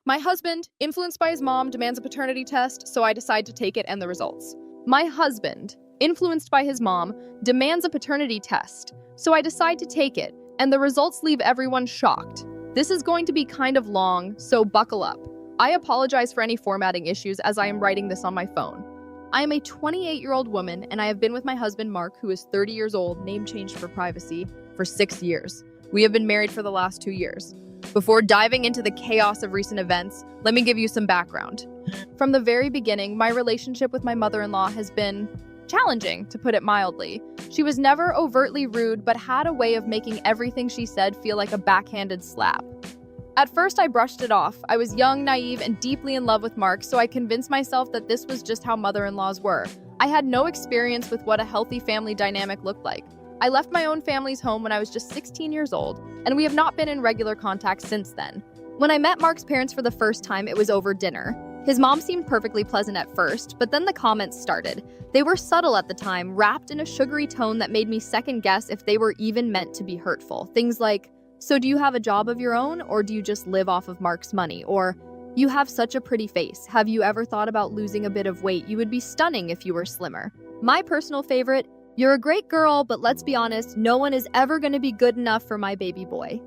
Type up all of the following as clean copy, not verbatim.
My husband, influenced by his mom, demands a paternity test, so I decide to take it and the results. My husband, influenced by his mom, demands a paternity test, so I decide to take it, and the results leave everyone shocked. This is going to be kind of long, so buckle up. I apologize for any formatting issues as I am writing this on my phone. I am a 28-year-old woman, and I have been with my husband, Mark, who is 30 years old, name changed for privacy, for 6 years. We have been married for the last 2 years. Before diving into the chaos of recent events, let me give you some background. From the very beginning, my relationship with my mother-in-law has been challenging, to put it mildly. She was never overtly rude, but had a way of making everything she said feel like a backhanded slap. At first, I brushed it off. I was young, naive, and deeply in love with Mark, so I convinced myself that this was just how mother-in-laws were. I had no experience with what a healthy family dynamic looked like. I left my own family's home when I was just 16 years old, and we have not been in regular contact since then. When I met Mark's parents for the first time, it was over dinner. His mom seemed perfectly pleasant at first, but then the comments started. They were subtle at the time, wrapped in a sugary tone that made me second guess if they were even meant to be hurtful. Things like, "So do you have a job of your own, or do you just live off of Mark's money?" Or, "You have such a pretty face. Have you ever thought about losing a bit of weight? You would be stunning if you were slimmer." My personal favorite, "You're a great girl, but let's be honest, no one is ever going to be good enough for my baby boy."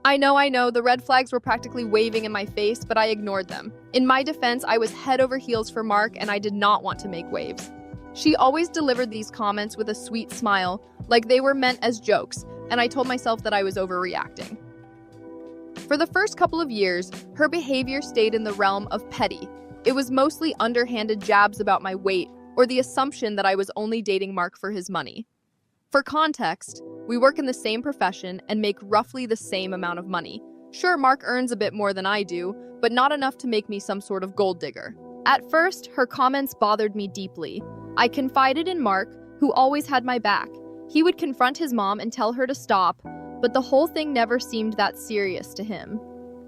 I know, the red flags were practically waving in my face, but I ignored them. In my defense, I was head over heels for Mark, and I did not want to make waves. She always delivered these comments with a sweet smile, like they were meant as jokes, and I told myself that I was overreacting. For the first couple of years, her behavior stayed in the realm of petty. It was mostly underhanded jabs about my weight, or the assumption that I was only dating Mark for his money. For context, we work in the same profession and make roughly the same amount of money. Sure, Mark earns a bit more than I do, but not enough to make me some sort of gold digger. At first, her comments bothered me deeply. I confided in Mark, who always had my back. He would confront his mom and tell her to stop, but the whole thing never seemed that serious to him.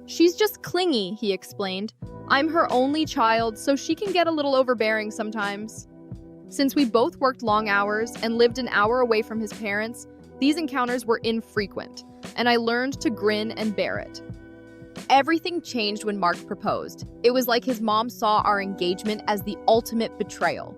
"She's just clingy," he explained. "I'm her only child, so she can get a little overbearing sometimes." Since we both worked long hours and lived an hour away from his parents, these encounters were infrequent, and I learned to grin and bear it. Everything changed when Mark proposed. It was like his mom saw our engagement as the ultimate betrayal.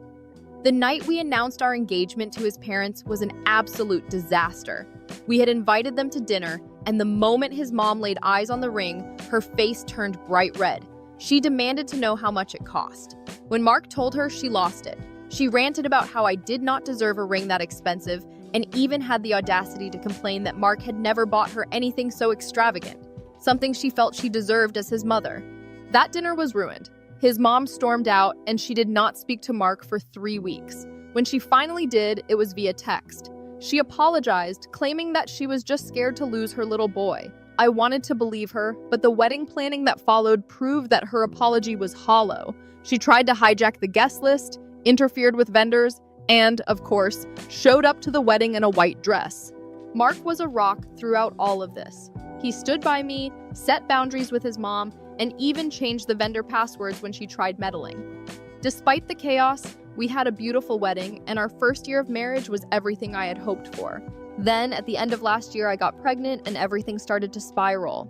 The night we announced our engagement to his parents was an absolute disaster. We had invited them to dinner, and the moment his mom laid eyes on the ring, her face turned bright red. She demanded to know how much it cost. When Mark told her, she lost it. She ranted about how I did not deserve a ring that expensive, and even had the audacity to complain that Mark had never bought her anything so extravagant, something she felt she deserved as his mother. That dinner was ruined. His mom stormed out, and she did not speak to Mark for 3 weeks. When she finally did, it was via text. She apologized, claiming that she was just scared to lose her little boy. I wanted to believe her, but the wedding planning that followed proved that her apology was hollow. She tried to hijack the guest list, interfered with vendors, and, of course, showed up to the wedding in a white dress. Mark was a rock throughout all of this. He stood by me, set boundaries with his mom, and even changed the vendor passwords when she tried meddling. Despite the chaos, we had a beautiful wedding, and our first year of marriage was everything I had hoped for. Then, at the end of last year, I got pregnant, and everything started to spiral.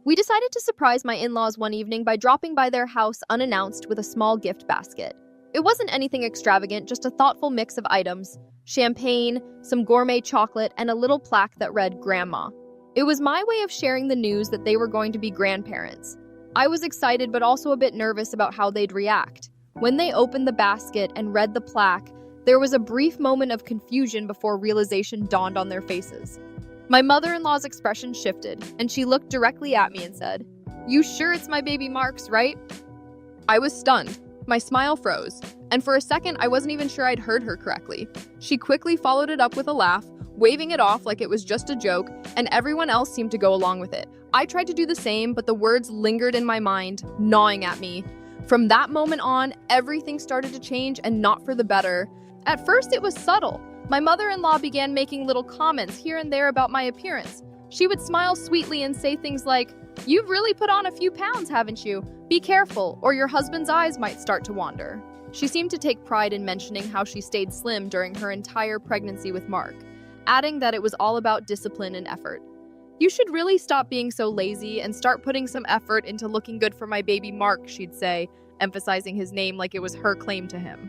We decided to surprise my in-laws one evening by dropping by their house unannounced with a small gift basket. It wasn't anything extravagant, just a thoughtful mix of items: champagne, some gourmet chocolate, and a little plaque that read "Grandma." It was my way of sharing the news that they were going to be grandparents. I was excited but also a bit nervous about how they'd react. When they opened the basket and read the plaque, there was a brief moment of confusion before realization dawned on their faces. My mother-in-law's expression shifted, and she looked directly at me and said, "You sure it's my baby Mark's, right?" I was stunned. My smile froze, and for a second I wasn't even sure I'd heard her correctly. She quickly followed it up with a laugh, waving it off like it was just a joke, and everyone else seemed to go along with it. I tried to do the same, but the words lingered in my mind, gnawing at me. From that moment on, everything started to change, and not for the better. At first, it was subtle. My mother-in-law began making little comments here and there about my appearance. She would smile sweetly and say things like, "You've really put on a few pounds, haven't you? Be careful, or your husband's eyes might start to wander." She seemed to take pride in mentioning how she stayed slim during her entire pregnancy with Mark, adding that it was all about discipline and effort. "You should really stop being so lazy and start putting some effort into looking good for my baby Mark," she'd say, emphasizing his name like it was her claim to him.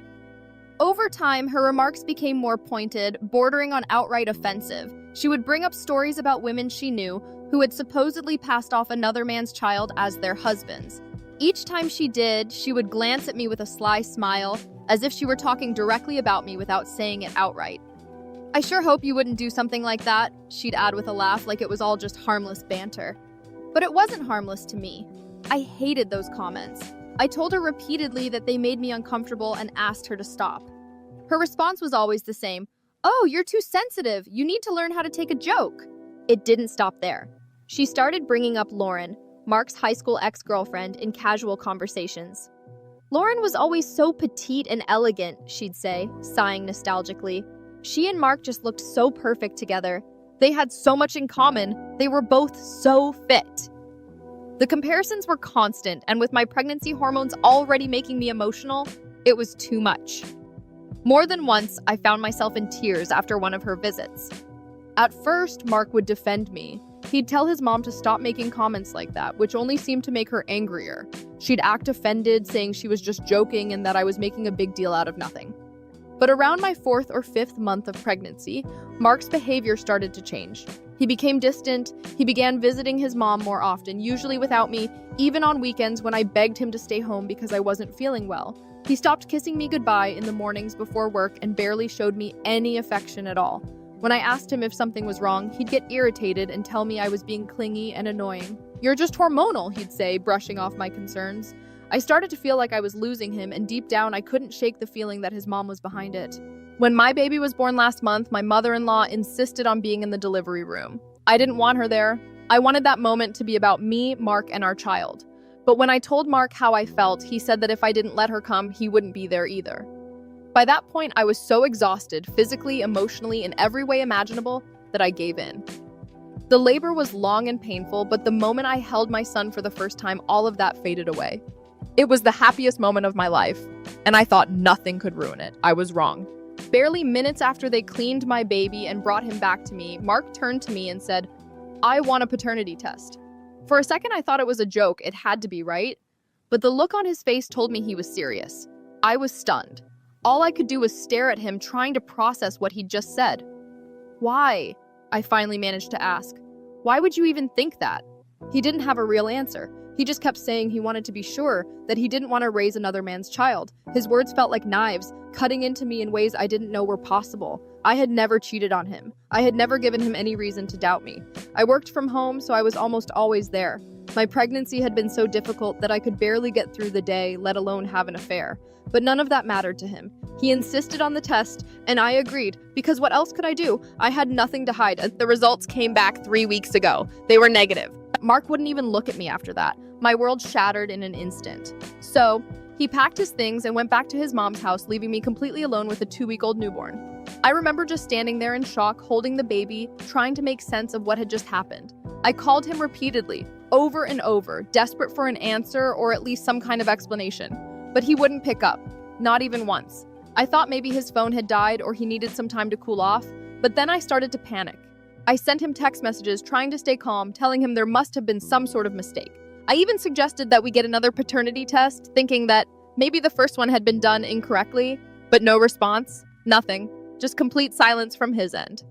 Over time, her remarks became more pointed, bordering on outright offensive. She would bring up stories about women she knew who had supposedly passed off another man's child as their husbands. Each time she did, she would glance at me with a sly smile, as if she were talking directly about me without saying it outright. "I sure hope you wouldn't do something like that," she'd add with a laugh, like it was all just harmless banter. But it wasn't harmless to me. I hated those comments. I told her repeatedly that they made me uncomfortable and asked her to stop. Her response was always the same: "Oh, you're too sensitive. You need to learn how to take a joke." It didn't stop there. She started bringing up Lauren, Mark's high school ex-girlfriend, in casual conversations. "Lauren was always so petite and elegant," she'd say, sighing nostalgically. "She and Mark just looked so perfect together. They had so much in common. They were both so fit." The comparisons were constant, and with my pregnancy hormones already making me emotional, it was too much. More than once, I found myself in tears after one of her visits. At first, Mark would defend me. He'd tell his mom to stop making comments like that, which only seemed to make her angrier. She'd act offended, saying she was just joking and that I was making a big deal out of nothing. But around my 4th or 5th month of pregnancy, Mark's behavior started to change. He became distant. He began visiting his mom more often, usually without me, even on weekends when I begged him to stay home because I wasn't feeling well. He stopped kissing me goodbye in the mornings before work and barely showed me any affection at all. When I asked him if something was wrong, he'd get irritated and tell me I was being clingy and annoying. "You're just hormonal," he'd say, brushing off my concerns. I started to feel like I was losing him, and deep down I couldn't shake the feeling that his mom was behind it. When my baby was born last month, my mother-in-law insisted on being in the delivery room. I didn't want her there. I wanted that moment to be about me, Mark, and our child. But when I told Mark how I felt, he said that if I didn't let her come, he wouldn't be there either. By that point, I was so exhausted, physically, emotionally, in every way imaginable, that I gave in. The labor was long and painful, but the moment I held my son for the first time, all of that faded away. It was the happiest moment of my life, and I thought nothing could ruin it. I was wrong. Barely minutes after they cleaned my baby and brought him back to me, Mark turned to me and said, "I want a paternity test." For a second, I thought it was a joke. It had to be, right? But the look on his face told me he was serious. I was stunned. All I could do was stare at him, trying to process what he'd just said. "Why?" I finally managed to ask. "Why would you even think that?" He didn't have a real answer. He just kept saying he wanted to be sure that he didn't want to raise another man's child. His words felt like knives, cutting into me in ways I didn't know were possible. I had never cheated on him. I had never given him any reason to doubt me. I worked from home, so I was almost always there. My pregnancy had been so difficult that I could barely get through the day, let alone have an affair. But none of that mattered to him. He insisted on the test, and I agreed, because what else could I do? I had nothing to hide. The results came back 3 weeks ago. They were negative. Mark wouldn't even look at me after that. My world shattered in an instant. So, he packed his things and went back to his mom's house, leaving me completely alone with a 2-week-old newborn. I remember just standing there in shock, holding the baby, trying to make sense of what had just happened. I called him repeatedly, over and over, desperate for an answer or at least some kind of explanation. But he wouldn't pick up, not even once. I thought maybe his phone had died or he needed some time to cool off, but then I started to panic. I sent him text messages trying to stay calm, telling him there must have been some sort of mistake. I even suggested that we get another paternity test, thinking that maybe the first one had been done incorrectly, but no response, nothing, just complete silence from his end.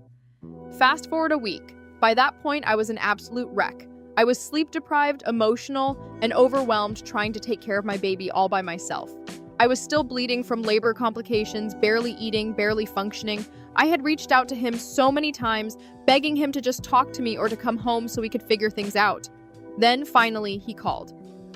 Fast forward a week. By that point, I was an absolute wreck. I was sleep-deprived, emotional, and overwhelmed trying to take care of my baby all by myself. I was still bleeding from labor complications, barely eating, barely functioning. I had reached out to him so many times, begging him to just talk to me or to come home so we could figure things out. Then, finally, he called.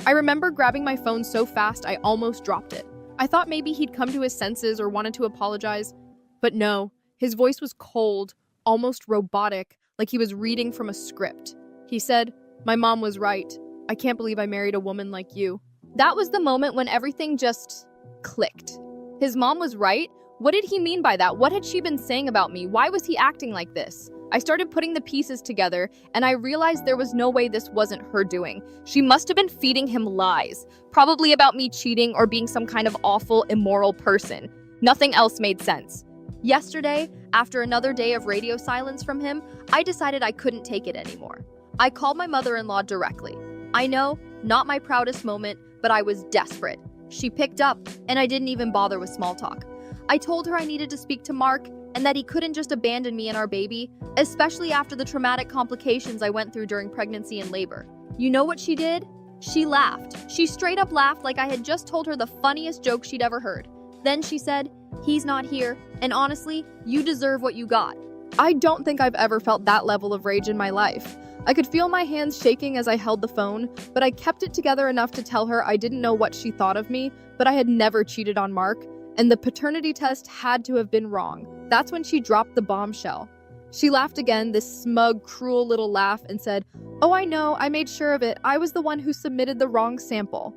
I remember grabbing my phone so fast I almost dropped it. I thought maybe he'd come to his senses or wanted to apologize. But no, his voice was cold, almost robotic, like he was reading from a script. He said, "My mom was right. I can't believe I married a woman like you." That was the moment when everything just clicked. His mom was right? What did he mean by that? What had she been saying about me? Why was he acting like this? I started putting the pieces together, and I realized there was no way this wasn't her doing. She must have been feeding him lies, probably about me cheating or being some kind of awful, immoral person. Nothing else made sense. Yesterday, after another day of radio silence from him, I decided I couldn't take it anymore. I called my mother-in-law directly. I know, not my proudest moment, but I was desperate. She picked up, and I didn't even bother with small talk. I told her I needed to speak to Mark and that he couldn't just abandon me and our baby, especially after the traumatic complications I went through during pregnancy and labor. You know what she did? She laughed. She straight up laughed like I had just told her the funniest joke she'd ever heard. Then she said, "He's not here, and honestly, you deserve what you got." I don't think I've ever felt that level of rage in my life. I could feel my hands shaking as I held the phone, but I kept it together enough to tell her I didn't know what she thought of me, but I had never cheated on Mark, and the paternity test had to have been wrong. That's when she dropped the bombshell. She laughed again, this smug, cruel little laugh, and said, "Oh, I know, I made sure of it. I was the one who submitted the wrong sample."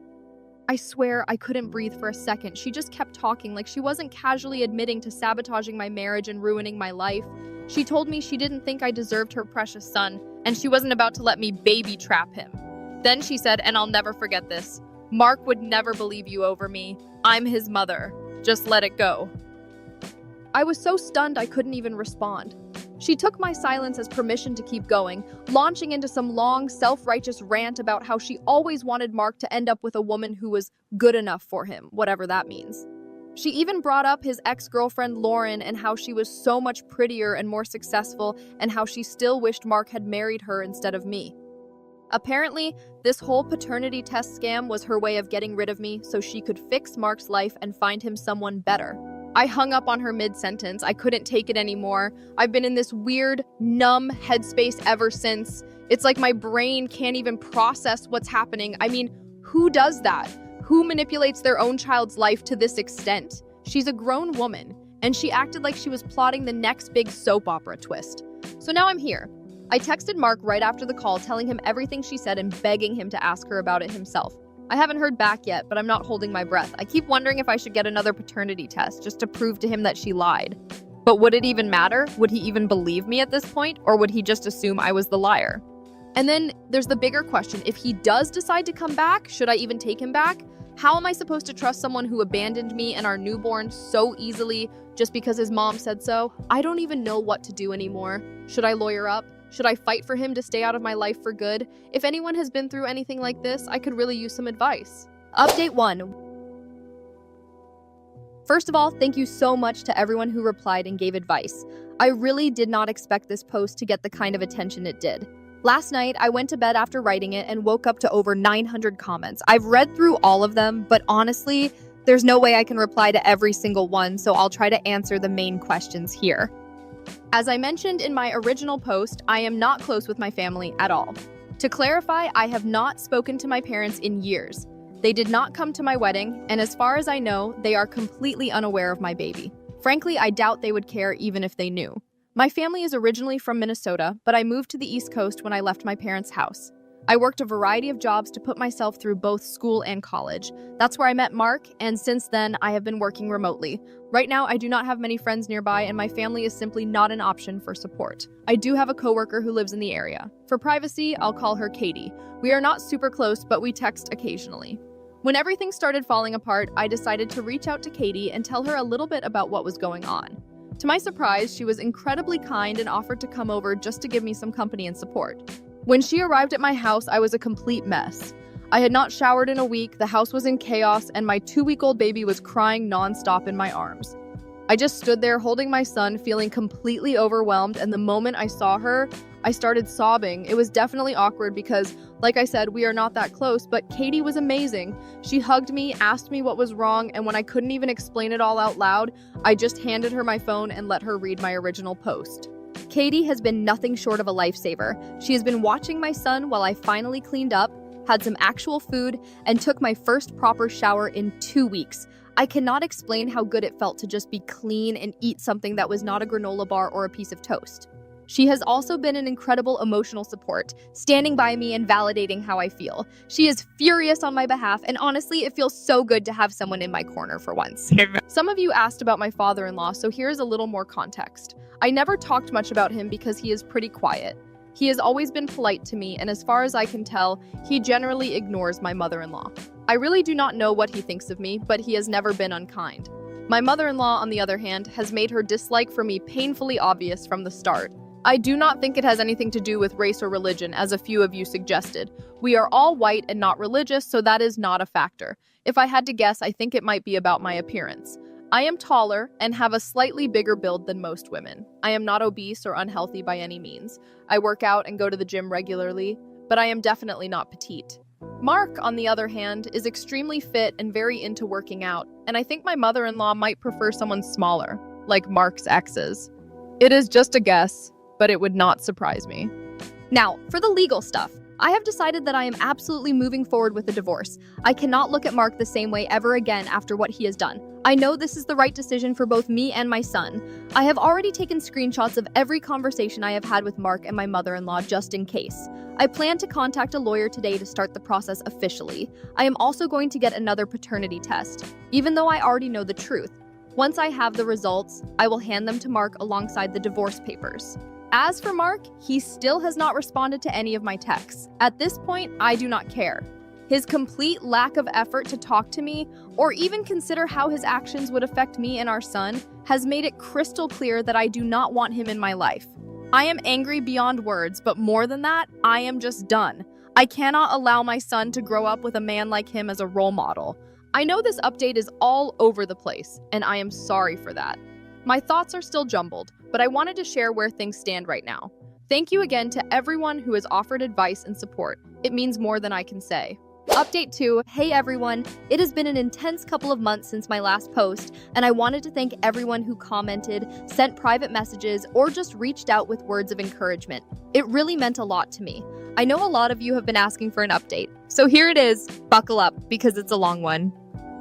I swear I couldn't breathe for a second. She just kept talking like she wasn't casually admitting to sabotaging my marriage and ruining my life. She told me she didn't think I deserved her precious son, and she wasn't about to let me baby trap him. Then she said, and I'll never forget this, "Mark would never believe you over me. I'm his mother. Just let it go." I was so stunned I couldn't even respond. She took my silence as permission to keep going, launching into some long, self-righteous rant about how she always wanted Mark to end up with a woman who was good enough for him, whatever that means. She even brought up his ex-girlfriend Lauren and how she was so much prettier and more successful and how she still wished Mark had married her instead of me. Apparently, this whole paternity test scam was her way of getting rid of me so she could fix Mark's life and find him someone better. I hung up on her mid-sentence. I couldn't take it anymore. I've been in this weird, numb headspace ever since. It's like my brain can't even process what's happening. I mean, who does that? Who manipulates their own child's life to this extent? She's a grown woman, and she acted like she was plotting the next big soap opera twist. So now I'm here. I texted Mark right after the call, telling him everything she said and begging him to ask her about it himself. I haven't heard back yet, but I'm not holding my breath. I keep wondering if I should get another paternity test just to prove to him that she lied. But would it even matter? Would he even believe me at this point, or would he just assume I was the liar? And then there's the bigger question. If he does decide to come back, should I even take him back? How am I supposed to trust someone who abandoned me and our newborn so easily just because his mom said so? I don't even know what to do anymore. Should I lawyer up? Should I fight for him to stay out of my life for good? If anyone has been through anything like this, I could really use some advice. Update 1. First of all, thank you so much to everyone who replied and gave advice. I really did not expect this post to get the kind of attention it did. Last night, I went to bed after writing it and woke up to over 900 comments. I've read through all of them, but honestly, there's no way I can reply to every single one, so I'll try to answer the main questions here. As I mentioned in my original post, I am not close with my family at all. To clarify, I have not spoken to my parents in years. They did not come to my wedding, and as far as I know, they are completely unaware of my baby. Frankly, I doubt they would care even if they knew. My family is originally from Minnesota, but I moved to the East Coast when I left my parents' house. I worked a variety of jobs to put myself through both school and college. That's where I met Mark, and since then, I have been working remotely. Right now, I do not have many friends nearby, and my family is simply not an option for support. I do have a coworker who lives in the area. For privacy, I'll call her Katie. We are not super close, but we text occasionally. When everything started falling apart, I decided to reach out to Katie and tell her a little bit about what was going on. To my surprise, she was incredibly kind and offered to come over just to give me some company and support. When she arrived at my house, I was a complete mess. I had not showered in a week, the house was in chaos, and my 2-week-old baby was crying nonstop in my arms. I just stood there holding my son, feeling completely overwhelmed, and the moment I saw her, I started sobbing. It was definitely awkward because, like I said, we are not that close, but Katie was amazing. She hugged me, asked me what was wrong, and when I couldn't even explain it all out loud, I just handed her my phone and let her read my original post. Katie has been nothing short of a lifesaver. She has been watching my son while I finally cleaned up, had some actual food, and took my first proper shower in 2 weeks. I cannot explain how good it felt to just be clean and eat something that was not a granola bar or a piece of toast. She has also been an incredible emotional support, standing by me and validating how I feel. She is furious on my behalf, and honestly, it feels so good to have someone in my corner for once. Some of you asked about my father-in-law, so here's a little more context. I never talked much about him because he is pretty quiet. He has always been polite to me, and as far as I can tell, he generally ignores my mother-in-law. I really do not know what he thinks of me, but he has never been unkind. My mother-in-law, on the other hand, has made her dislike for me painfully obvious from the start. I do not think it has anything to do with race or religion, as a few of you suggested. We are all white and not religious, so that is not a factor. If I had to guess, I think it might be about my appearance. I am taller and have a slightly bigger build than most women. I am not obese or unhealthy by any means. I work out and go to the gym regularly, but I am definitely not petite. Mark, on the other hand, is extremely fit and very into working out, and I think my mother-in-law might prefer someone smaller, like Mark's exes. It is just a guess, but it would not surprise me. Now, for the legal stuff, I have decided that I am absolutely moving forward with the divorce. I cannot look at Mark the same way ever again after what he has done. I know this is the right decision for both me and my son. I have already taken screenshots of every conversation I have had with Mark and my mother-in-law just in case. I plan to contact a lawyer today to start the process officially. I am also going to get another paternity test, even though I already know the truth. Once I have the results, I will hand them to Mark alongside the divorce papers. As for Mark, he still has not responded to any of my texts. At this point, I do not care. His complete lack of effort to talk to me, or even consider how his actions would affect me and our son, has made it crystal clear that I do not want him in my life. I am angry beyond words, but more than that, I am just done. I cannot allow my son to grow up with a man like him as a role model. I know this update is all over the place, and I am sorry for that. My thoughts are still jumbled, but I wanted to share where things stand right now. Thank you again to everyone who has offered advice and support. It means more than I can say. Update 2. Hey everyone, it has been an intense couple of months since my last post, and I wanted to thank everyone who commented, sent private messages, or just reached out with words of encouragement. It really meant a lot to me. I know a lot of you have been asking for an update, so here it is. Buckle up, because it's a long one.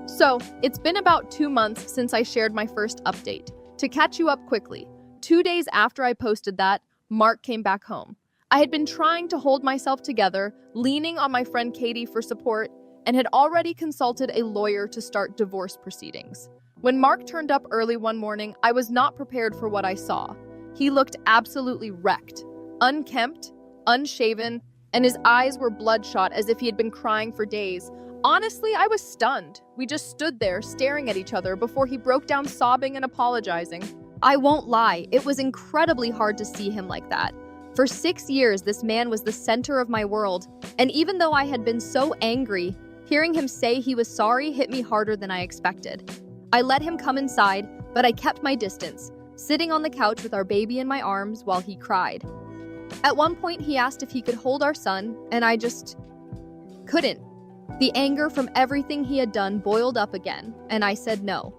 So, it's been about 2 months since I shared my first update. To catch you up quickly, 2 days after I posted that, Mark came back home. I had been trying to hold myself together, leaning on my friend Katie for support, and had already consulted a lawyer to start divorce proceedings. When Mark turned up early one morning, I was not prepared for what I saw. He looked absolutely wrecked, unkempt, unshaven, and his eyes were bloodshot as if he had been crying for days. Honestly, I was stunned. We just stood there staring at each other before he broke down sobbing and apologizing. I won't lie, it was incredibly hard to see him like that. For 6 years, this man was the center of my world, and even though I had been so angry, hearing him say he was sorry hit me harder than I expected. I let him come inside, but I kept my distance, sitting on the couch with our baby in my arms while he cried. At one point, he asked if he could hold our son, and I just couldn't. The anger from everything he had done boiled up again, and I said no.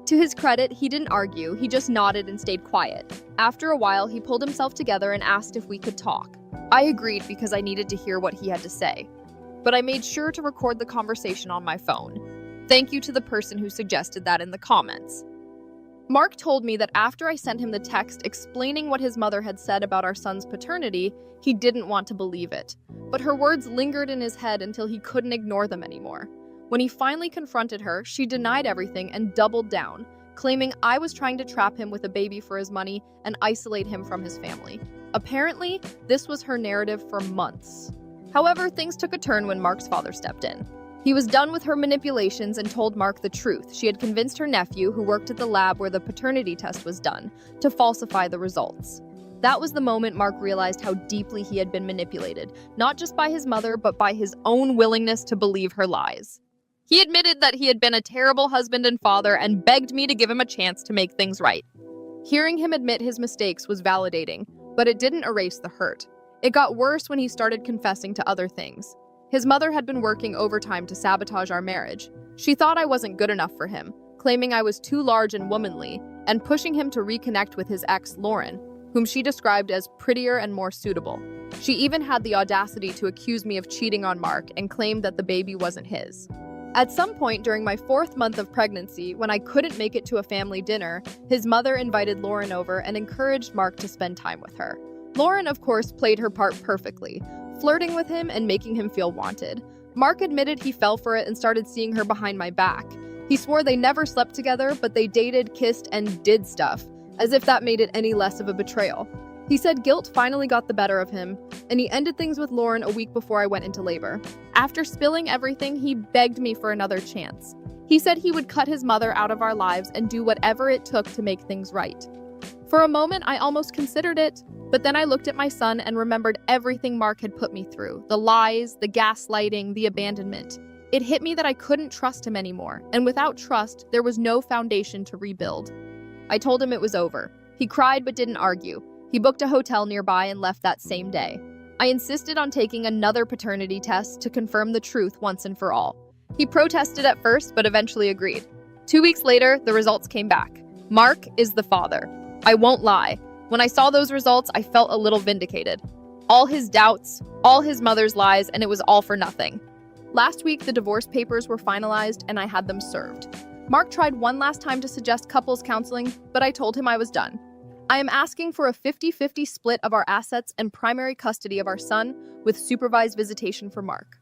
To his credit, he didn't argue, he just nodded and stayed quiet. After a while, he pulled himself together and asked if we could talk. I agreed because I needed to hear what he had to say. But I made sure to record the conversation on my phone. Thank you to the person who suggested that in the comments. Mark told me that after I sent him the text explaining what his mother had said about our son's paternity, he didn't want to believe it. But her words lingered in his head until he couldn't ignore them anymore. When he finally confronted her, she denied everything and doubled down, claiming I was trying to trap him with a baby for his money and isolate him from his family. Apparently, this was her narrative for months. However, things took a turn when Mark's father stepped in. He was done with her manipulations and told Mark the truth. She had convinced her nephew, who worked at the lab where the paternity test was done, to falsify the results. That was the moment Mark realized how deeply he had been manipulated, not just by his mother, but by his own willingness to believe her lies. He admitted that he had been a terrible husband and father and begged me to give him a chance to make things right. Hearing him admit his mistakes was validating, but it didn't erase the hurt. It got worse when he started confessing to other things. His mother had been working overtime to sabotage our marriage. She thought I wasn't good enough for him, claiming I was too large and womanly, and pushing him to reconnect with his ex, Lauren, whom she described as prettier and more suitable. She even had the audacity to accuse me of cheating on Mark and claimed that the baby wasn't his. At some point during my 4th month of pregnancy, when I couldn't make it to a family dinner, his mother invited Lauren over and encouraged Mark to spend time with her. Lauren, of course, played her part perfectly, flirting with him and making him feel wanted. Mark admitted he fell for it and started seeing her behind my back. He swore they never slept together, but they dated, kissed, and did stuff, as if that made it any less of a betrayal. He said guilt finally got the better of him, and he ended things with Lauren a week before I went into labor. After spilling everything, he begged me for another chance. He said he would cut his mother out of our lives and do whatever it took to make things right. For a moment, I almost considered it, but then I looked at my son and remembered everything Mark had put me through, the lies, the gaslighting, the abandonment. It hit me that I couldn't trust him anymore, and without trust, there was no foundation to rebuild. I told him it was over. He cried but didn't argue. He booked a hotel nearby and left that same day. I insisted on taking another paternity test to confirm the truth once and for all. He protested at first, but eventually agreed. 2 weeks later, the results came back. Mark is the father. I won't lie. When I saw those results, I felt a little vindicated. All his doubts, all his mother's lies, and it was all for nothing. Last week, the divorce papers were finalized and I had them served. Mark tried one last time to suggest couples counseling, but I told him I was done. I am asking for a 50-50 split of our assets and primary custody of our son with supervised visitation for Mark.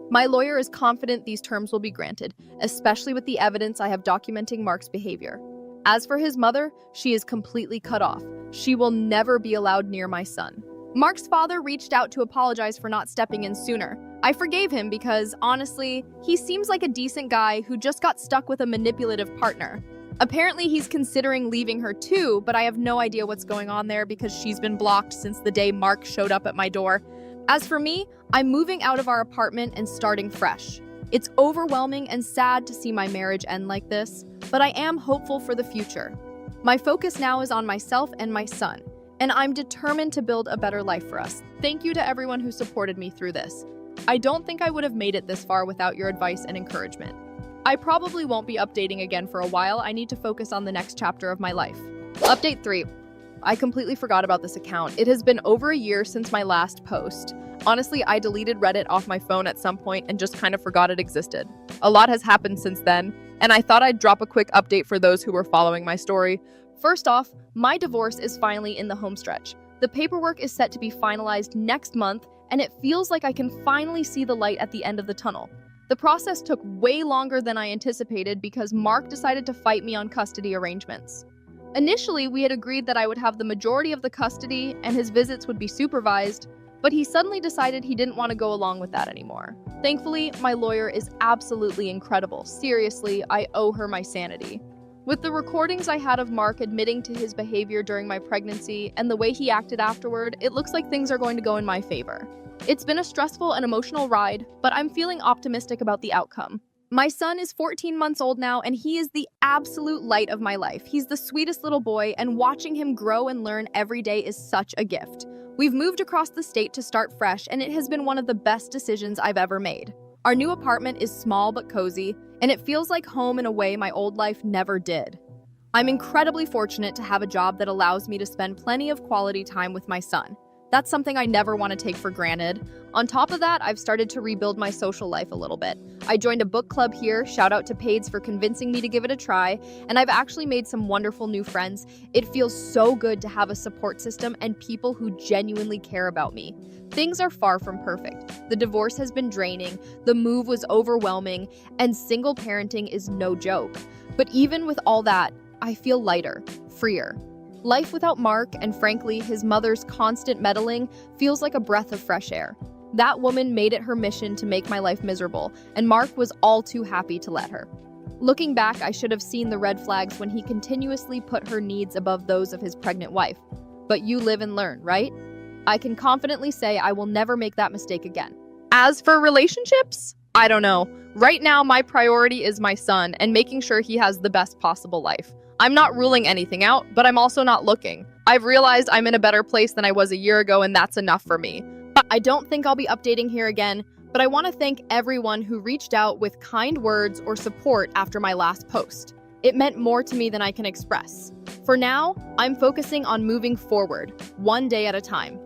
My lawyer is confident these terms will be granted, especially with the evidence I have documenting Mark's behavior. As for his mother, she is completely cut off. She will never be allowed near my son. Mark's father reached out to apologize for not stepping in sooner. I forgave him because, honestly, he seems like a decent guy who just got stuck with a manipulative partner. Apparently, he's considering leaving her too, but I have no idea what's going on there because she's been blocked since the day Mark showed up at my door. As for me, I'm moving out of our apartment and starting fresh. It's overwhelming and sad to see my marriage end like this, but I am hopeful for the future. My focus now is on myself and my son, and I'm determined to build a better life for us. Thank you to everyone who supported me through this. I don't think I would have made it this far without your advice and encouragement. I probably won't be updating again for a while. I need to focus on the next chapter of my life. Update 3. I completely forgot about this account. It has been over a year since my last post. Honestly, I deleted Reddit off my phone at some point and just kind of forgot it existed. A lot has happened since then, and I thought I'd drop a quick update for those who were following my story. First off, my divorce is finally in the home stretch. The paperwork is set to be finalized next month, and it feels like I can finally see the light at the end of the tunnel. The process took way longer than I anticipated because Mark decided to fight me on custody arrangements. Initially, we had agreed that I would have the majority of the custody and his visits would be supervised, but he suddenly decided he didn't want to go along with that anymore. Thankfully, my lawyer is absolutely incredible. Seriously, I owe her my sanity. With the recordings I had of Mark admitting to his behavior during my pregnancy and the way he acted afterward, it looks like things are going to go in my favor. It's been a stressful and emotional ride, but I'm feeling optimistic about the outcome. My son is 14 months old now, and he is the absolute light of my life. He's the sweetest little boy, and watching him grow and learn every day is such a gift. We've moved across the state to start fresh, and it has been one of the best decisions I've ever made. Our new apartment is small but cozy, and it feels like home in a way my old life never did. I'm incredibly fortunate to have a job that allows me to spend plenty of quality time with my son. That's something I never want to take for granted. On top of that, I've started to rebuild my social life a little bit. I joined a book club here, shout out to Paige for convincing me to give it a try, and I've actually made some wonderful new friends. It feels so good to have a support system and people who genuinely care about me. Things are far from perfect. The divorce has been draining, the move was overwhelming, and single parenting is no joke. But even with all that, I feel lighter, freer. Life without Mark, and frankly, his mother's constant meddling, feels like a breath of fresh air. That woman made it her mission to make my life miserable, and Mark was all too happy to let her. Looking back, I should have seen the red flags when he continuously put her needs above those of his pregnant wife. But you live and learn, right? I can confidently say I will never make that mistake again. As for relationships, I don't know. Right now, my priority is my son and making sure he has the best possible life. I'm not ruling anything out, but I'm also not looking. I've realized I'm in a better place than I was a year ago, and that's enough for me. I don't think I'll be updating here again, but I want to thank everyone who reached out with kind words or support after my last post. It meant more to me than I can express. For now, I'm focusing on moving forward, one day at a time.